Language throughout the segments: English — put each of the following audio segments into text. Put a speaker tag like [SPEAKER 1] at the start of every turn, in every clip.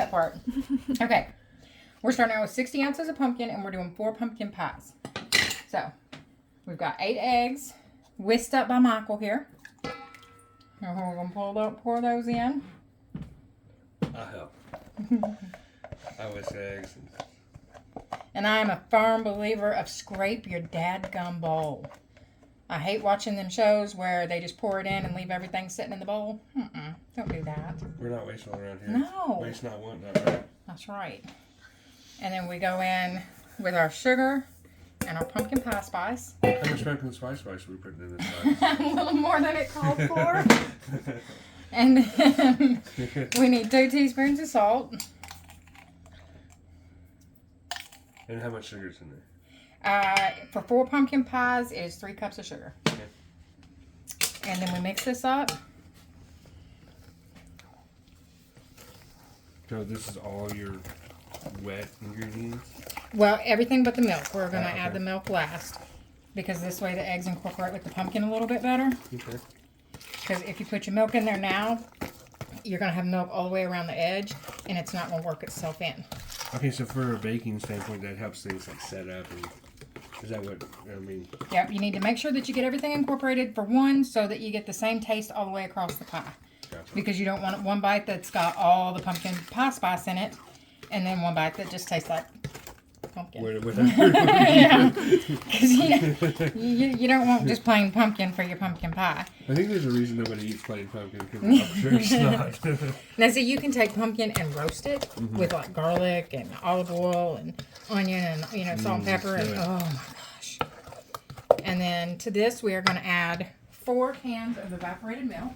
[SPEAKER 1] that part. Okay. We're starting out with 60 ounces of pumpkin, and we're doing 4 pumpkin pies. So, we've got 8 eggs, whisked up by Michael here. And we're going to pour those in.
[SPEAKER 2] I'll help. I whisk eggs.
[SPEAKER 1] And I am a firm believer of scrape your dadgum bowl. I hate watching them shows where they just pour it in and leave everything sitting in the bowl. Don't do that.
[SPEAKER 2] We're not wasting around here.
[SPEAKER 1] No.
[SPEAKER 2] Waste not, want not, right?
[SPEAKER 1] That's right. And then we go in with our sugar and our pumpkin pie spice.
[SPEAKER 2] How much pumpkin spice are we putting in this spice?
[SPEAKER 1] A little more than it called for. And then we need 2 teaspoons of salt.
[SPEAKER 2] And how much sugar is in there?
[SPEAKER 1] For 4 pumpkin pies, it is 3 cups of sugar.
[SPEAKER 2] Okay.
[SPEAKER 1] And then we mix this up.
[SPEAKER 2] So this is all your wet ingredients?
[SPEAKER 1] Well, everything but the milk. We're going to
[SPEAKER 2] okay.
[SPEAKER 1] add the milk last. Because this way the eggs incorporate with the pumpkin a little bit better.
[SPEAKER 2] Okay.
[SPEAKER 1] Because if you put your milk in there now, you're going to have milk all the way around the edge. And it's not going to work itself in.
[SPEAKER 2] Okay, so for a baking standpoint, that helps things like set up. And is that what I mean?
[SPEAKER 1] Yep, you need to make sure that you get everything incorporated for one so that you get the same taste all the way across the pie.
[SPEAKER 2] Gotcha.
[SPEAKER 1] Because you don't want one bite that's got all the pumpkin pie spice in it and then one bite that just tastes like pumpkin. Yeah, because you don't want just plain pumpkin for your pumpkin pie.
[SPEAKER 2] I think there's a reason nobody eats plain pumpkin, because I'm sure it's not.
[SPEAKER 1] Now, see, you can take pumpkin and roast it with like garlic and olive oil and onion and salt and pepper. And, oh my gosh. And then to this, we are going to add 4 cans of evaporated milk.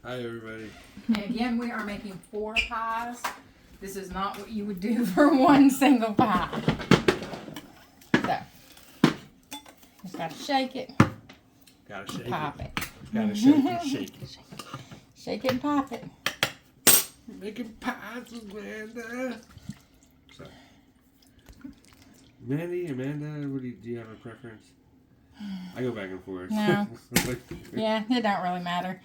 [SPEAKER 2] Hi, everybody.
[SPEAKER 1] And again, we are making 4 pies. This is not what you would do for one single pie. So, just gotta shake it.
[SPEAKER 2] Gotta shake
[SPEAKER 1] Pop
[SPEAKER 2] it.
[SPEAKER 1] it.
[SPEAKER 2] Gotta shake it, shake it.
[SPEAKER 1] Shake it and pop it.
[SPEAKER 2] Making pies with Amanda. So, Amanda, do you have a preference? I go back and forth.
[SPEAKER 1] No. Yeah, it don't really matter.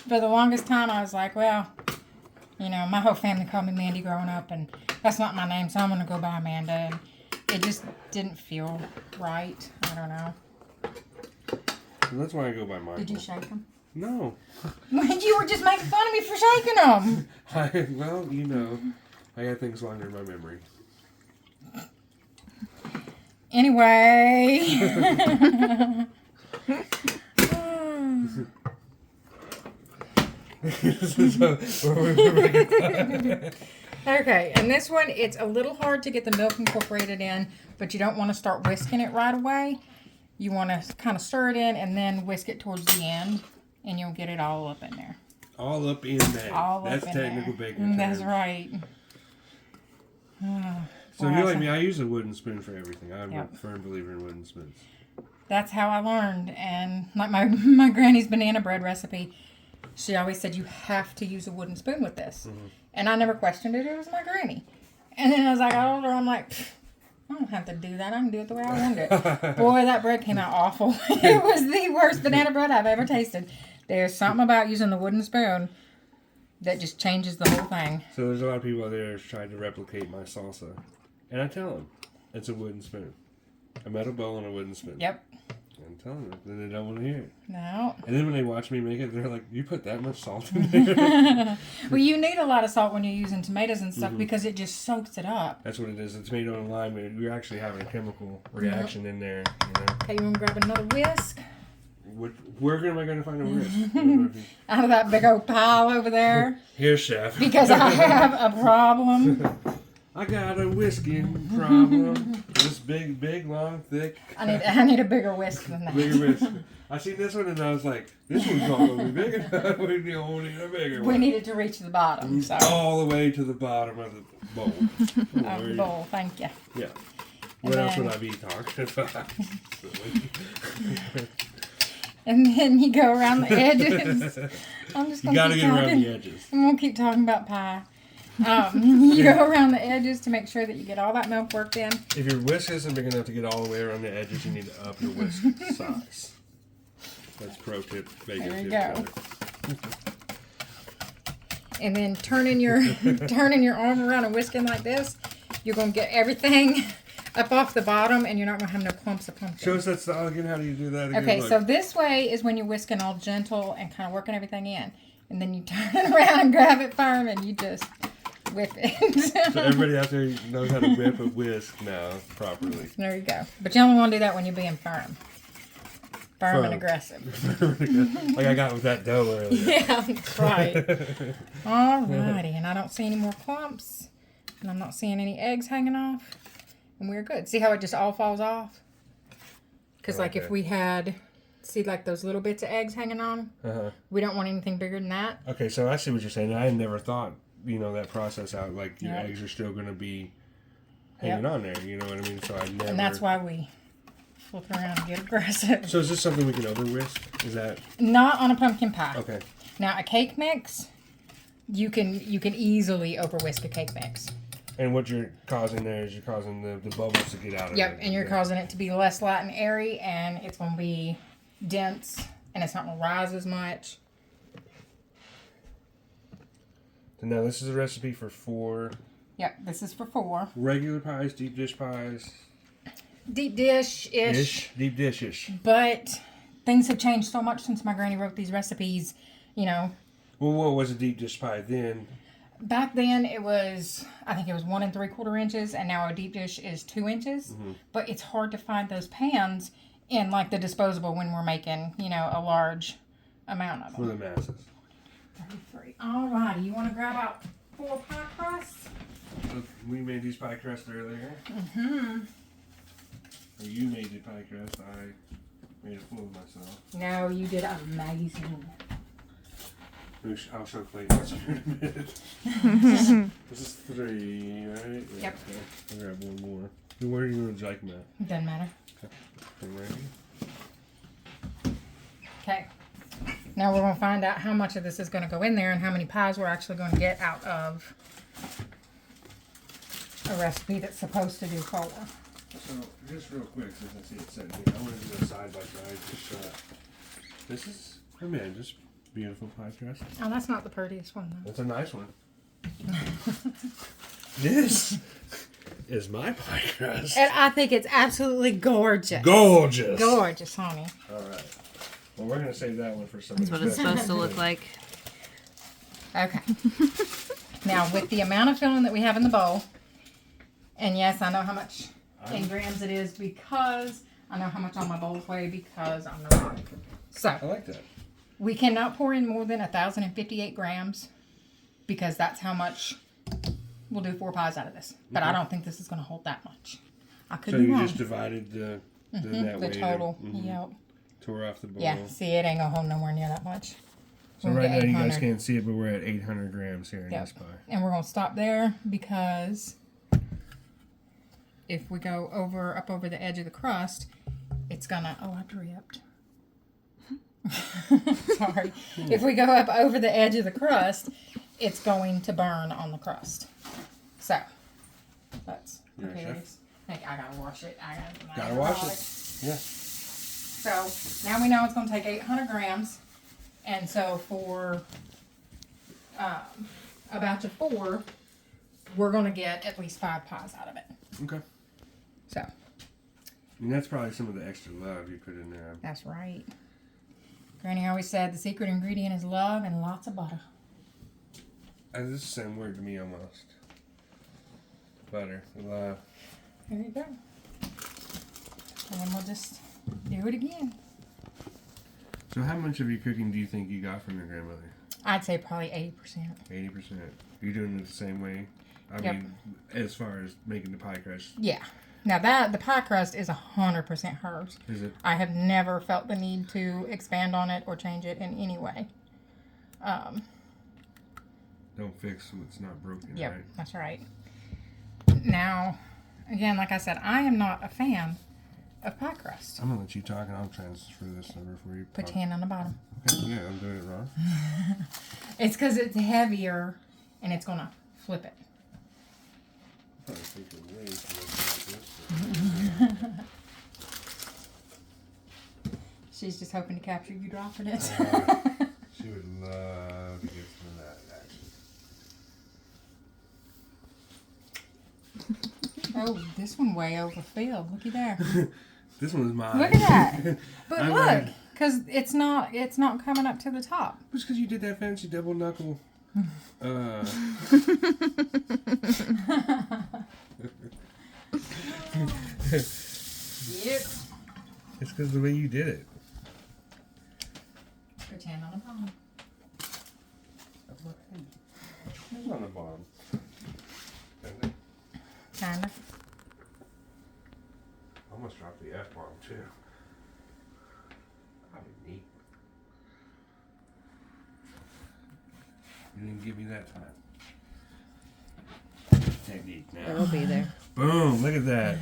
[SPEAKER 1] For the longest time, I was like, well, my whole family called me Mandy growing up, and that's not my name, so I'm going to go by Amanda. And it just didn't feel right. I don't know.
[SPEAKER 2] So that's why I go by Michael.
[SPEAKER 1] Did you shake them?
[SPEAKER 2] No.
[SPEAKER 1] You were just making fun of me for shaking them.
[SPEAKER 2] Well, I got things longer in my memory.
[SPEAKER 1] Anyway. Okay, and this one, it's a little hard to get the milk incorporated in, but you don't want to start whisking it right away. You want to kind of stir it in and then whisk it towards the end, and you'll get it all up in there.
[SPEAKER 2] All up in there. That's technical baking.
[SPEAKER 1] That's right.
[SPEAKER 2] So you're like me, I use a wooden spoon for everything. I'm a firm believer in wooden spoons.
[SPEAKER 1] That's how I learned, and like my granny's banana bread recipe, she always said you have to use a wooden spoon with this. And I never questioned it. It was my granny. And then as I got older, I'm like, I don't have to do that. I can do it the way I want it. Boy, that bread came out awful. It was the worst banana bread I've ever tasted. There's something about using the wooden spoon that just changes the whole thing.
[SPEAKER 2] So there's a lot of people out there trying to replicate my salsa. And I tell them, it's a wooden spoon. A metal bowl and a wooden spoon.
[SPEAKER 1] Yep.
[SPEAKER 2] I'm telling them, then they don't want to hear it.
[SPEAKER 1] No.
[SPEAKER 2] And then when they watch me make it, they're like, you put that much salt in there?
[SPEAKER 1] Well, you need a lot of salt when you're using tomatoes and stuff because it just soaks it up.
[SPEAKER 2] That's what it is. The tomato and lime, you're actually having a chemical reaction in there.
[SPEAKER 1] Okay, you want to grab another whisk?
[SPEAKER 2] Where am I going to find a whisk?
[SPEAKER 1] Out of that big old pile over there.
[SPEAKER 2] Here, chef.
[SPEAKER 1] Because I have a problem.
[SPEAKER 2] I got a whisking problem. This big, long, thick.
[SPEAKER 1] I need a bigger whisk than that.
[SPEAKER 2] Bigger whisk. I seen this one and I was like, this one's not going to be big enough. We need a bigger one.
[SPEAKER 1] We needed to reach the bottom. So.
[SPEAKER 2] All the way to the bottom of the bowl.
[SPEAKER 1] Bowl, thank you.
[SPEAKER 2] Yeah. What else would I be talking about?
[SPEAKER 1] And then you go around the edges. I'm just
[SPEAKER 2] You got to get around the edges.
[SPEAKER 1] I'm going to keep talking about pie. You go around the edges to make sure that you get all that milk worked in.
[SPEAKER 2] If your whisk isn't big enough to get all the way around the edges, you need to up your whisk size. That's pro tip. Bacon
[SPEAKER 1] There you
[SPEAKER 2] tip
[SPEAKER 1] go.
[SPEAKER 2] butter.
[SPEAKER 1] And then turning your arm around and whisking like this, you're gonna get everything up off the bottom, and you're not gonna have no clumps of pumpkin.
[SPEAKER 2] Show us that style again. How do you do that again?
[SPEAKER 1] Okay,
[SPEAKER 2] Like,
[SPEAKER 1] so this way is when you're whisking all gentle and kind of working everything in, and then you turn it around and grab it firm, and you just whip it.
[SPEAKER 2] so everybody out there knows how to whip a whisk now properly.
[SPEAKER 1] There you go. But you only want to do that when you're being firm. Firm and aggressive.
[SPEAKER 2] Like I got with that dough earlier.
[SPEAKER 1] Yeah, that's right. Alrighty, and I don't see any more clumps, and I'm not seeing any eggs hanging off, and we're good. See how it just all falls off? Because like if we had, see like those little bits of eggs hanging on, we don't want anything bigger than that.
[SPEAKER 2] Okay, so I see what you're saying. I never thought, that process out. Like your eggs are still going to be hanging on there. You know what I mean? So I never.
[SPEAKER 1] And that's why we flip it around and get aggressive.
[SPEAKER 2] So is this something we can over whisk? Is that
[SPEAKER 1] not on a pumpkin pie?
[SPEAKER 2] okay?
[SPEAKER 1] Now a cake mix, you can easily over whisk a cake mix.
[SPEAKER 2] And what you're causing there is you're causing the bubbles to get out of it.
[SPEAKER 1] Yep, and you're causing it to be less light and airy, and it's going to be dense, and it's not going to rise as much.
[SPEAKER 2] So now this is a recipe for 4
[SPEAKER 1] Yep, this is for 4.
[SPEAKER 2] regular pies, deep dish pies.
[SPEAKER 1] Deep dish-ish.
[SPEAKER 2] Deep dish-ish.
[SPEAKER 1] But things have changed so much since my granny wrote these recipes,
[SPEAKER 2] Well, what was a deep dish pie then?
[SPEAKER 1] Back then, it was, I think it was 1 3/4 inches, and now a deep dish is 2 inches. Mm-hmm. But it's hard to find those pans in, like, the disposable when we're making, a large amount of them.
[SPEAKER 2] For the masses.
[SPEAKER 1] 33. Alrighty, you want to grab out 4 pie crusts?
[SPEAKER 2] Look, we made these pie crusts earlier.
[SPEAKER 1] Mm-hmm.
[SPEAKER 2] Or you made the pie crust. I made a fool of myself.
[SPEAKER 1] No, you did amazing.
[SPEAKER 2] I'll show Clayton what's here in a minute. This is 3, right? Yeah,
[SPEAKER 1] Yep.
[SPEAKER 2] Okay. I'll grab one more. Where are you going to like them at?
[SPEAKER 1] Doesn't matter.
[SPEAKER 2] Okay, ready?
[SPEAKER 1] Okay. Now we're going to find out how much of this is going to go in there and how many pies we're actually going to get out of a recipe that's supposed to do 4.
[SPEAKER 2] So, just real quick, since I see it sitting here, I want to do a side by side. This is just beautiful pie crust.
[SPEAKER 1] Oh, that's not the prettiest one, though.
[SPEAKER 2] That's a nice one. This is my pie crust.
[SPEAKER 1] And I think it's absolutely gorgeous.
[SPEAKER 2] Gorgeous.
[SPEAKER 1] Gorgeous, honey.
[SPEAKER 2] All right. Well, we're going to save that one for something
[SPEAKER 3] That's what it's supposed to look like.
[SPEAKER 1] Okay. Now, with the amount of filling that we have in the bowl, and yes, I know how much in grams it is because I know how much all my bowls weigh because I'm the rock. So,
[SPEAKER 2] I like that.
[SPEAKER 1] we cannot pour in more than 1,058 grams because that's how much we'll do 4 pies out of this. But I don't think this is going to hold that much. I could
[SPEAKER 2] So
[SPEAKER 1] be
[SPEAKER 2] you
[SPEAKER 1] wrong.
[SPEAKER 2] just divided the
[SPEAKER 1] The total. Yep.
[SPEAKER 2] Tore off the bowl.
[SPEAKER 1] Yeah, see, it ain't going to hold nowhere near that much.
[SPEAKER 2] So
[SPEAKER 1] We'll
[SPEAKER 2] right
[SPEAKER 1] get
[SPEAKER 2] now you guys
[SPEAKER 1] 800.
[SPEAKER 2] can't see it, but we're at 800 grams here in
[SPEAKER 1] Yep.
[SPEAKER 2] this pie.
[SPEAKER 1] And we're going to stop there because if we go up over the edge of the crust, it's going to, I dripped. Sorry. If we go up over the edge of the crust, it's going to burn on the crust. So, that's,
[SPEAKER 2] You're a chef?
[SPEAKER 1] I gotta wash it.
[SPEAKER 2] Gotta wash it. Yeah.
[SPEAKER 1] So, now we know it's going to take 800 grams. And so for a batch of 4, we're going to get at least 5 pies out of it.
[SPEAKER 2] Okay.
[SPEAKER 1] So,
[SPEAKER 2] And that's probably some of the extra love you put in there.
[SPEAKER 1] that's right. Granny always said the secret ingredient is love and lots of butter.
[SPEAKER 2] This is the same word to me almost. Butter. Love.
[SPEAKER 1] There you go. And then we'll just do it again.
[SPEAKER 2] So how much of your cooking do you think you got from your grandmother?
[SPEAKER 1] I'd say probably 80%.
[SPEAKER 2] 80%. You're doing it the same way? I
[SPEAKER 1] Yep.
[SPEAKER 2] mean, as far as making the pie crust.
[SPEAKER 1] Yeah. Now the pie crust is 100% hers.
[SPEAKER 2] Is it?
[SPEAKER 1] I have never felt the need to expand on it or change it in any way.
[SPEAKER 2] Don't fix what's not broken,
[SPEAKER 1] Yep,
[SPEAKER 2] right?
[SPEAKER 1] that's right. Now, again, like I said, I am not a fan of pie crust.
[SPEAKER 2] I'm going to let you talk and I'll transfer this over for you.
[SPEAKER 1] Put your hand on the bottom.
[SPEAKER 2] Okay, yeah, I'm doing it wrong.
[SPEAKER 1] It's because it's heavier and it's going to flip it.
[SPEAKER 2] I think the way to make it like this.
[SPEAKER 1] She's just hoping to capture you dropping it.
[SPEAKER 2] She would love to get some of that action.
[SPEAKER 1] Oh, this one way overfilled. Looky there.
[SPEAKER 2] This one's mine.
[SPEAKER 1] Look at that. But
[SPEAKER 2] I'm
[SPEAKER 1] look,
[SPEAKER 2] ready.
[SPEAKER 1] because it's not coming up to the top.
[SPEAKER 2] Just because you did that fancy double knuckle.
[SPEAKER 1] Yep.
[SPEAKER 2] It's because of the way you did it.
[SPEAKER 1] Pretend on the bottom.
[SPEAKER 2] Who's on the bottom?
[SPEAKER 1] Kind of.
[SPEAKER 2] I almost dropped the F-bomb too. That'd be neat. You didn't give me that time. Technique now.
[SPEAKER 3] It'll be there.
[SPEAKER 2] Boom! Look at that.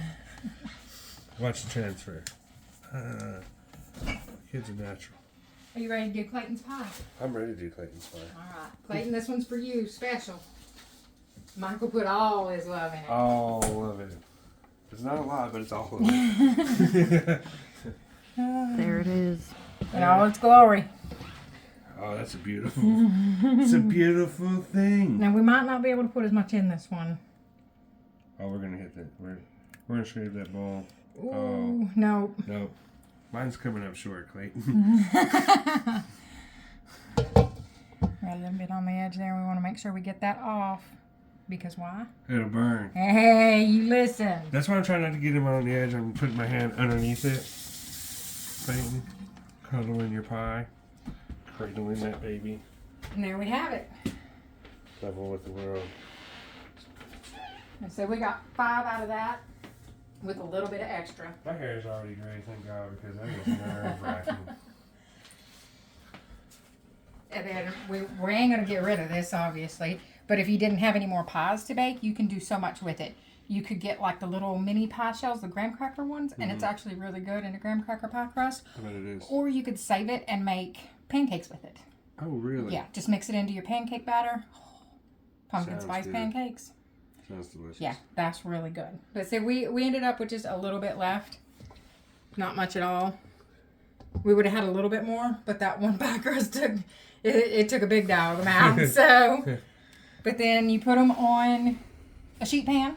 [SPEAKER 2] Watch the transfer. Kids are natural.
[SPEAKER 1] Are you ready to do Clayton's pie?
[SPEAKER 2] I'm ready to do Clayton's pie.
[SPEAKER 1] All right. Clayton, this one's for you, special. Michael put all his love in it.
[SPEAKER 2] All of it. It's not a lot, but it's all of it.
[SPEAKER 3] There it is.
[SPEAKER 1] In all its glory.
[SPEAKER 2] Oh, that's a beautiful. It's a beautiful thing.
[SPEAKER 1] Now, we might not be able to put as much in this one.
[SPEAKER 2] Oh, we're gonna hit that. We're gonna shave that ball.
[SPEAKER 1] Ooh,
[SPEAKER 2] Oh.
[SPEAKER 1] no.
[SPEAKER 2] Nope. Mine's coming up short, Clayton.
[SPEAKER 1] Got a little bit on the edge there. We want to make sure we get that off. Because why?
[SPEAKER 2] It'll burn.
[SPEAKER 1] Hey, you listen.
[SPEAKER 2] That's why I'm trying not to get him on the edge. I'm putting my hand underneath it. Clayton, cuddling your pie. Cradling that baby.
[SPEAKER 1] And there we have it.
[SPEAKER 2] Level with the world.
[SPEAKER 1] And so we got 5 out of that with a little bit of extra.
[SPEAKER 2] My hair is already gray, thank God, because that was nerve-wracking.
[SPEAKER 1] And then we ain't going to get rid of this, obviously. But if you didn't have any more pies to bake, you can do so much with it. You could get like the little mini pie shells, the graham cracker ones, and it's actually really good in a graham cracker pie crust.
[SPEAKER 2] I bet it is.
[SPEAKER 1] Or you could save it and make pancakes with it.
[SPEAKER 2] Oh, really?
[SPEAKER 1] Yeah, just mix it into your pancake batter. Pumpkin
[SPEAKER 2] Sounds
[SPEAKER 1] spice
[SPEAKER 2] good.
[SPEAKER 1] pancakes.
[SPEAKER 2] Sounds delicious.
[SPEAKER 1] Yeah, that's really good. But see, we ended up with just a little bit left. Not much at all. We would have had a little bit more, but that one pie crust took it took a big dog amount. So, but then you put them on a sheet pan,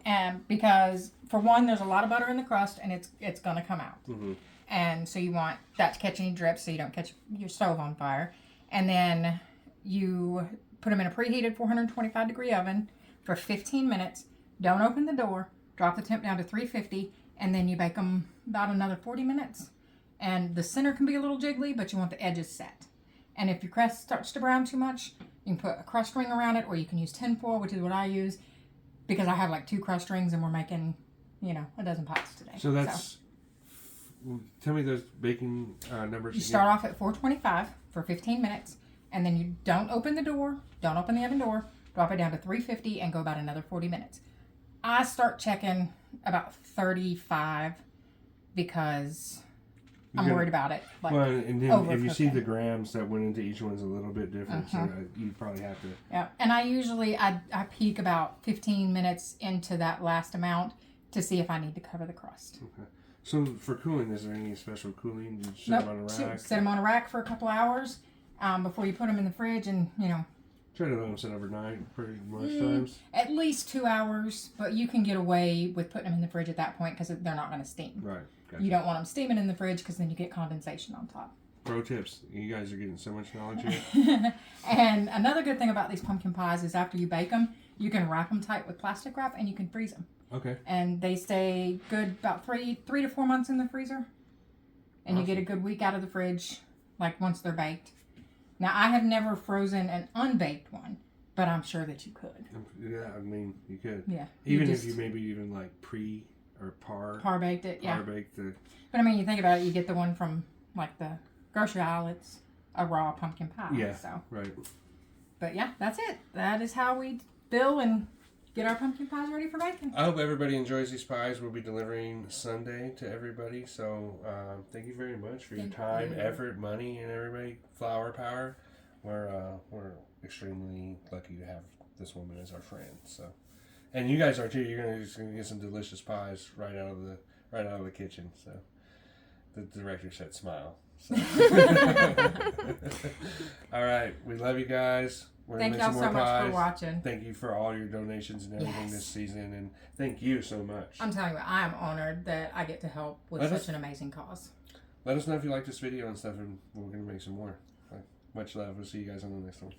[SPEAKER 1] and because for one, there's a lot of butter in the crust, and it's gonna come out.
[SPEAKER 2] Mm-hmm.
[SPEAKER 1] And so you want that to catch any drips, so you don't catch your stove on fire. And then you put them in a preheated 425 degree oven for 15 minutes. Don't open the door. Drop the temp down to 350, and then you bake them about another 40 minutes. And the center can be a little jiggly, but you want the edges set. And if your crust starts to brown too much, you can put a crust ring around it, or you can use tinfoil, which is what I use, because I have like 2 crust rings, and we're making, a dozen pies today.
[SPEAKER 2] So that's... Tell me those baking numbers
[SPEAKER 1] You
[SPEAKER 2] again.
[SPEAKER 1] start off at 425 for 15 minutes, and then you don't open the door, don't open the oven door, drop it down to 350 and go about another 40 minutes. I start checking about 35 because I'm worried about it. Like,
[SPEAKER 2] well, and then if you see
[SPEAKER 1] overcooking.
[SPEAKER 2] the grams that went into each one's a little bit different, so you probably have to...
[SPEAKER 1] Yeah, and I usually, I peek about 15 minutes into that last amount to see if I need to cover the crust.
[SPEAKER 2] Okay. So for cooling, is there any special cooling? Do you set
[SPEAKER 1] Nope,
[SPEAKER 2] them on a rack?
[SPEAKER 1] set them on a rack for a couple hours before you put them in the fridge, and,
[SPEAKER 2] Try to let them sit overnight pretty much times.
[SPEAKER 1] at least 2 hours, but you can get away with putting them in the fridge at that point because they're not going to steam.
[SPEAKER 2] Right. Gotcha.
[SPEAKER 1] You don't want them steaming in the fridge because then you get condensation on top.
[SPEAKER 2] Pro tips. You guys are getting so much knowledge here.
[SPEAKER 1] And another good thing about these pumpkin pies is after you bake them, you can wrap them tight with plastic wrap and you can freeze them.
[SPEAKER 2] Okay.
[SPEAKER 1] And they stay good about 3 to 4 months in the freezer. And you get a good week out of the fridge, like once they're baked. Now, I have never frozen an unbaked one, but I'm sure that you could.
[SPEAKER 2] Yeah, I mean, you could.
[SPEAKER 1] Yeah.
[SPEAKER 2] Even if you maybe even like pre or par
[SPEAKER 1] baked it, yeah.
[SPEAKER 2] baked the...
[SPEAKER 1] But I mean, you think about it, you get the one from like the grocery aisle, it's a raw pumpkin pie.
[SPEAKER 2] Yeah,
[SPEAKER 1] So.
[SPEAKER 2] right.
[SPEAKER 1] But yeah, that's it. That is how we bill and get our pumpkin pies ready for baking.
[SPEAKER 2] I hope everybody enjoys these pies. We'll be delivering Sunday to everybody. So thank you very much for your time, effort, money, and everybody. Flower power. We're extremely lucky to have this woman as our friend. So, and you guys are too. You're gonna get some delicious pies right out of the kitchen. So, The director said smile. So. All right. We love you guys. We're
[SPEAKER 1] Thank
[SPEAKER 2] gonna
[SPEAKER 1] y'all
[SPEAKER 2] make some
[SPEAKER 1] so
[SPEAKER 2] more
[SPEAKER 1] much
[SPEAKER 2] pies.
[SPEAKER 1] for watching.
[SPEAKER 2] Thank you for all your donations and everything
[SPEAKER 1] Yes.
[SPEAKER 2] this season. And thank you so much.
[SPEAKER 1] I'm telling you, I am honored that I get to help with such an amazing cause.
[SPEAKER 2] Let us know if you like this video and stuff, and we're going to make some more. Much love. We'll see you guys on the next one.